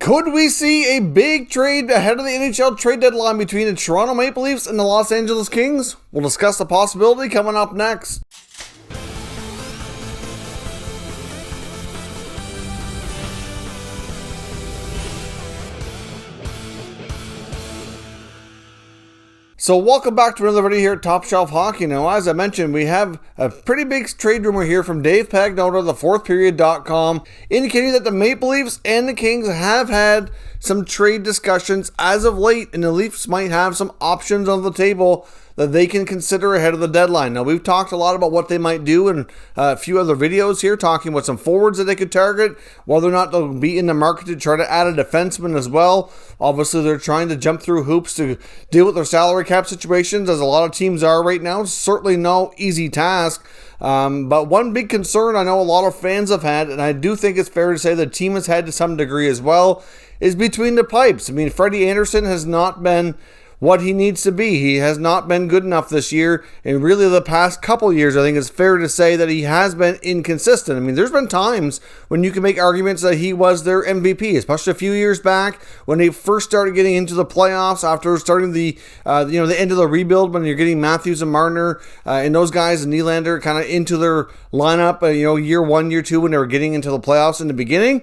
Could we see a big trade ahead of the NHL trade deadline between the Toronto Maple Leafs and the Los Angeles Kings? We'll discuss the possibility coming up next. So welcome back to another video here at Top Shelf Hockey. Now, as I mentioned, we have a pretty big trade rumor here from Dave Pagnotta of thefourthperiod.com indicating that the Maple Leafs and the Kings have had some trade discussions as of late, and the Leafs might have some options on the table that they can consider ahead of the deadline. Now, we've talked a lot about what they might do in a few other videos here, talking about some forwards that they could target, whether or not they'll be in the market to try to add a defenseman as well. Obviously, they're trying to jump through hoops to deal with their salary cap situations, as a lot of teams are right now. Certainly no easy task. But one big concern I know a lot of fans have had, and I do think it's fair to say the team has had to some degree as well, is between the pipes. I mean, Freddie Andersen has not been what he needs to be. He has not been good enough this year, and really the past couple years, I think it's fair to say that he has been inconsistent. I mean, there's been times when you can make arguments that he was their MVP, especially a few years back when they first started getting into the playoffs after starting the end of the rebuild, when you're getting Matthews and Marner and those guys and Nylander kind of into their lineup, year one, year two, when they were getting into the playoffs in the beginning.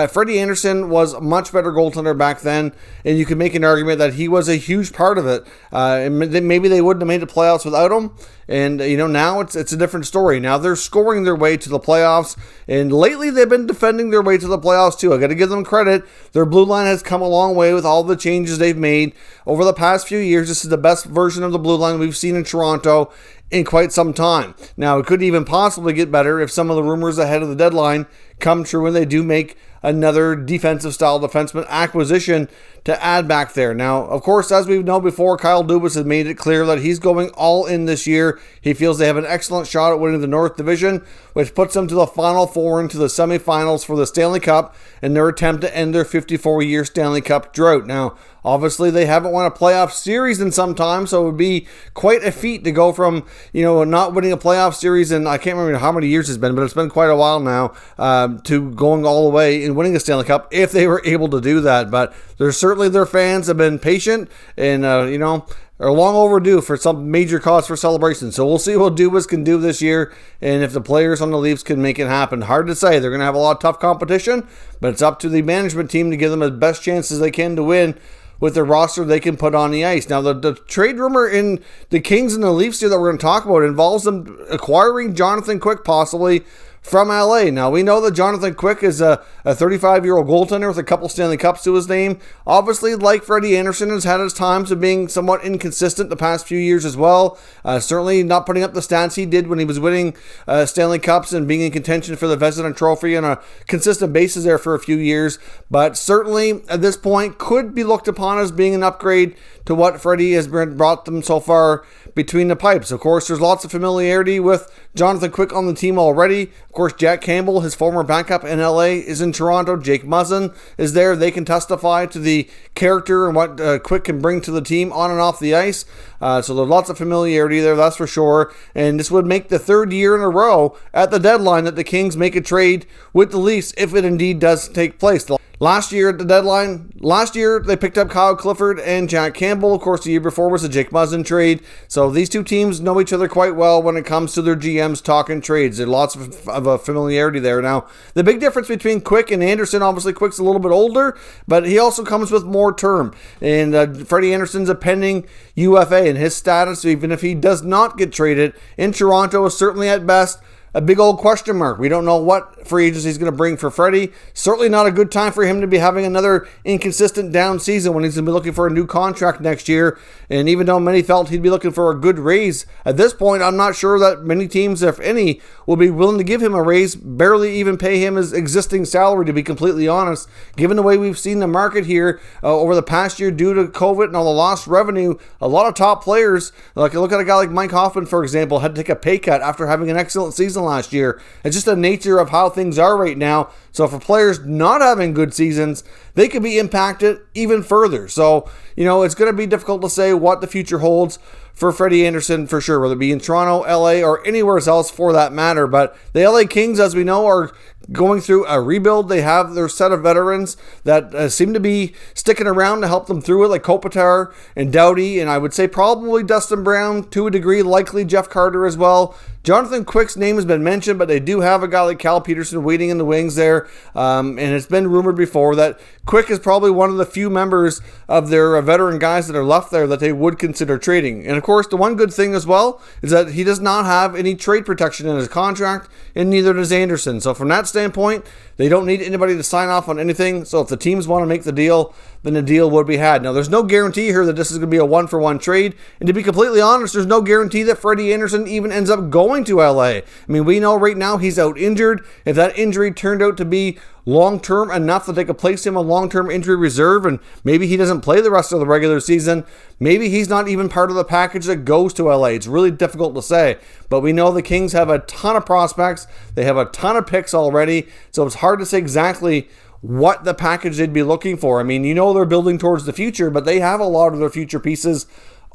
Freddie Andersen was a much better goaltender back then, and you could make an argument that he was a huge part of it. And maybe they wouldn't have made the playoffs without him. And, now it's a different story. Now they're scoring their way to the playoffs, and lately they've been defending their way to the playoffs too. I got to give them credit. Their blue line has come a long way with all the changes they've made over the past few years. This is the best version of the blue line we've seen in Toronto in quite some time. Now, it could even possibly get better if some of the rumors ahead of the deadline come true and they do make another defensive style defenseman acquisition to add back there. Now, of course, as we've known before, Kyle Dubas has made it clear that he's going all in this year. He feels they have an excellent shot at winning the North Division, which puts them to the Final Four into the semifinals for the Stanley Cup in their attempt to end their 54-year Stanley Cup drought. Now, obviously, they haven't won a playoff series in some time, so it would be quite a feat to go from, not winning a playoff series in, I can't remember how many years it's been, but it's been quite a while now, to going all the way and winning a Stanley Cup if they were able to do that. But there's certainly their fans have been patient and, are long overdue for some major cause for celebration. So we'll see what Dubas can do this year, and if the players on the Leafs can make it happen. Hard to say. They're going to have a lot of tough competition, but it's up to the management team to give them as best chances they can to win with the roster they can put on the ice. Now, the trade rumor in the Kings and the Leafs here that we're going to talk about involves them acquiring Jonathan Quick possibly from LA. Now, we know that Jonathan Quick is a 35-year-old goaltender with a couple Stanley Cups to his name. Obviously, like Freddie Andersen, has had his times of being somewhat inconsistent the past few years as well. Certainly not putting up the stats he did when he was winning Stanley Cups and being in contention for the Vezina Trophy on a consistent basis there for a few years. But certainly, at this point, could be looked upon as being an upgrade to what Freddie has brought them so far between the pipes. Of course, there's lots of familiarity with Jonathan Quick on the team already. Of course, Jack Campbell, his former backup in LA, is in Toronto. Jake Muzzin is there. They can testify to the character and what Quick can bring to the team on and off the ice. So there's lots of familiarity there, that's for sure. And this would make the third year in a row at the deadline that the Kings make a trade with the Leafs if it indeed does take place. Last year at the deadline, they picked up Kyle Clifford and Jack Campbell. Of course, the year before was the Jake Muzzin trade. So these two teams know each other quite well when it comes to their GMs talking trades. There's lots of familiarity there. Now, the big difference between Quick and Andersen, obviously Quick's a little bit older, but he also comes with more term. And Freddie Andersen's a pending UFA, and his status, even if he does not get traded in Toronto, is certainly at best a big old question mark. We don't know what free agency he's going to bring for Freddie. Certainly not a good time for him to be having another inconsistent down season when he's going to be looking for a new contract next year. And even though many felt he'd be looking for a good raise, at this point, I'm not sure that many teams, if any, will be willing to give him a raise, barely even pay him his existing salary, to be completely honest. Given the way we've seen the market here over the past year due to COVID and all the lost revenue, a lot of top players, like look at a guy like Mike Hoffman, for example, had to take a pay cut after having an excellent season last year. It's just the nature of how things are right now. So for players not having good seasons, they could be impacted even further. So, it's going to be difficult to say what the future holds for Freddie Andersen for sure, whether it be in Toronto, LA, or anywhere else for that matter. But the LA Kings, as we know, are going through a rebuild. They have their set of veterans that seem to be sticking around to help them through it, like Kopitar and Doughty, and I would say probably Dustin Brown to a degree, likely Jeff Carter as well. Jonathan Quick's name has been mentioned, but they do have a guy like Cal Peterson waiting in the wings there. And it's been rumored before that Quick is probably one of the few members of their veteran guys that are left there that they would consider trading. And of course, the one good thing as well is that he does not have any trade protection in his contract, and neither does Andersen. So from that standpoint, they don't need anybody to sign off on anything. So if the teams want to make the deal, then the deal would be had. Now, there's no guarantee here that this is going to be a one-for-one trade. And to be completely honest, there's no guarantee that Freddie Andersen even ends up going to LA. I mean, we know right now he's out injured. If that injury turned out to be long-term enough that they could place him on long-term injury reserve and maybe he doesn't play the rest of the regular season, maybe he's not even part of the package that goes to LA. It's really difficult to say. But we know the Kings have a ton of prospects. They have a ton of picks already. So it's hard to say exactly what the package they'd be looking for. I mean, you know they're building towards the future, but they have a lot of their future pieces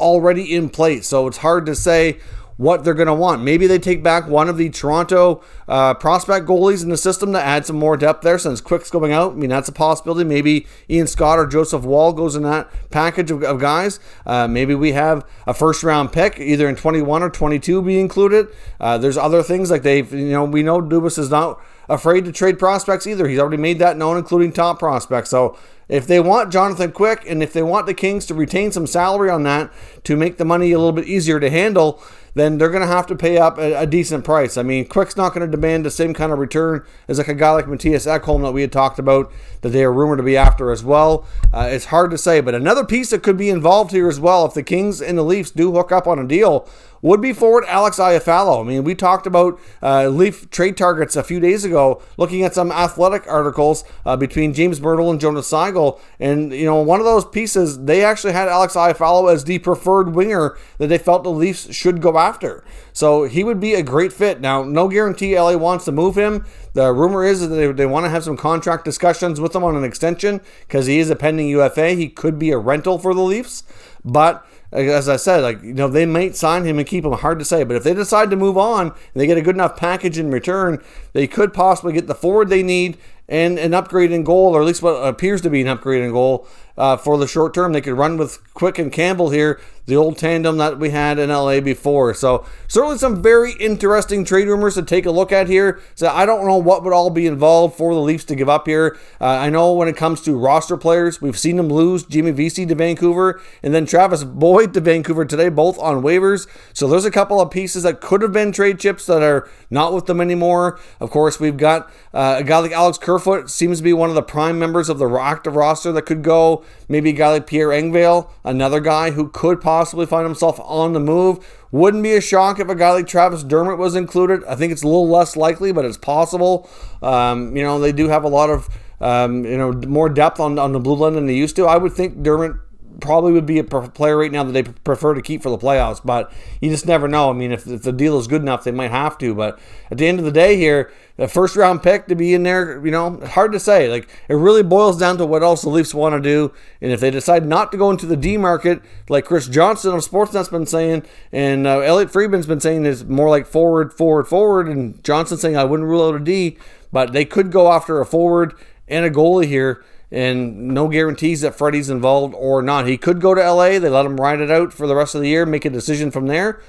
already in place. So it's hard to say what they're going to want. Maybe they take back one of the Toronto prospect goalies in the system to add some more depth there since Quick's going out. I mean, that's a possibility. Maybe Ian Scott or Joseph Wall goes in that package of guys. Maybe we have a first-round pick, either in 21 or 22 be included. There's other things like we know Dubas is not afraid to trade prospects either. He's already made that known, including top prospects. So if they want Jonathan Quick and if they want the Kings to retain some salary on that to make the money a little bit easier to handle, then they're going to have to pay up a decent price. I mean, Quick's not going to demand the same kind of return as like a guy like Matthias Ekholm that we had talked about that they are rumored to be after as well. It's hard to say, but another piece that could be involved here as well if the Kings and the Leafs do hook up on a deal would be forward Alex Iafallo. I mean, we talked about Leaf trade targets a few days ago, looking at some athletic articles between James Myrtle and Jonas Seigel. And, one of those pieces, they actually had Alex Iafallo as the preferred winger that they felt the Leafs should go after. So he would be a great fit. Now, no guarantee LA wants to move him. The rumor is that they want to have some contract discussions with him on an extension because he is a pending UFA. He could be a rental for the Leafs. But as I said, they might sign him and keep him. Hard to say. But if they decide to move on and they get a good enough package in return, they could possibly get the forward they need and an upgrade in goal, or at least what appears to be an upgrade in goal for the short term. They could run with Quick and Campbell here, the old tandem that we had in LA before. So certainly some very interesting trade rumors to take a look at here. So I don't know what would all be involved for the Leafs to give up here. I know when it comes to roster players, we've seen them lose Jimmy Vesey to Vancouver and then Travis Boyd to Vancouver today, both on waivers. So there's a couple of pieces that could have been trade chips that are not with them anymore. Of course, we've got a guy like Alex Kerfoot, seems to be one of the prime members of the active roster that could go. Maybe a guy like Pierre Engvall, another guy who could possibly find himself on the move. Wouldn't be a shock if a guy like Travis Dermott was included. I think it's a little less likely, but it's possible. They do have a lot of more depth on the blue line than they used to. I would think Dermott probably would be a player right now that they prefer to keep for the playoffs, but you just never know. I mean, if the deal is good enough, they might have to. But at the end of the day here, the first round pick to be in there, hard to say. It really boils down to what else the Leafs want to do. And if they decide not to go into the D market, like Chris Johnson of Sportsnet's been saying, and Elliot Friedman's been saying is more like forward, and Johnson saying I wouldn't rule out a D, but they could go after a forward and a goalie here. And no guarantees that Freddie's involved or not. He could go to LA. They let him ride it out for the rest of the year, make a decision from there.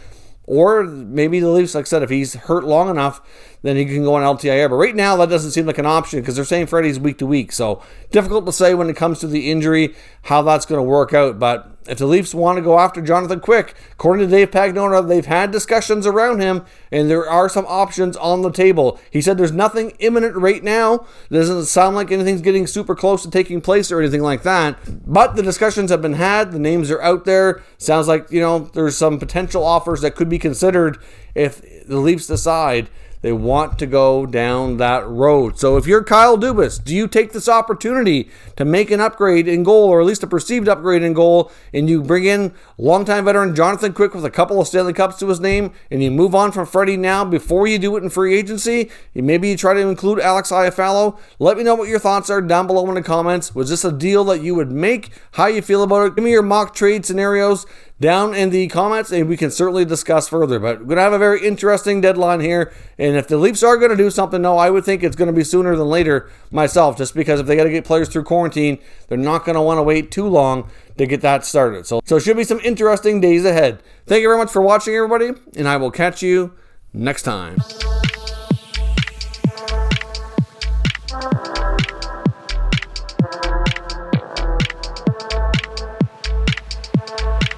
Or maybe the Leafs, like I said, if he's hurt long enough, then he can go on LTIR. But right now, that doesn't seem like an option because they're saying Freddie's week to week. So difficult to say when it comes to the injury how that's going to work out. But if the Leafs want to go after Jonathan Quick, according to Dave Pagnotta, they've had discussions around him, and there are some options on the table. He said there's nothing imminent right now. It doesn't sound like anything's getting super close to taking place or anything like that. But the discussions have been had. The names are out there. Sounds like, there's some potential offers that could be considered if the Leafs decide They want to go down that road. So if you're Kyle Dubas, do you take this opportunity to make an upgrade in goal, or at least a perceived upgrade in goal, and you bring in longtime veteran Jonathan Quick with a couple of Stanley Cups to his name, and you move on from Freddie now before you do it in free agency? Maybe you try to include Alex Iafallo. Let me know what your thoughts are down below in the comments. Was this a deal that you would make? How you feel about it? Give me your mock trade scenarios down in the comments, and we can certainly discuss further. But we're going to have a very interesting deadline here, and if the Leafs are going to do something, no, I would think it's going to be sooner than later myself, just because if they got to get players through quarantine, they're not going to want to wait too long to get that started. So it should be some interesting days ahead. Thank you very much for watching, everybody, and I will catch you next time.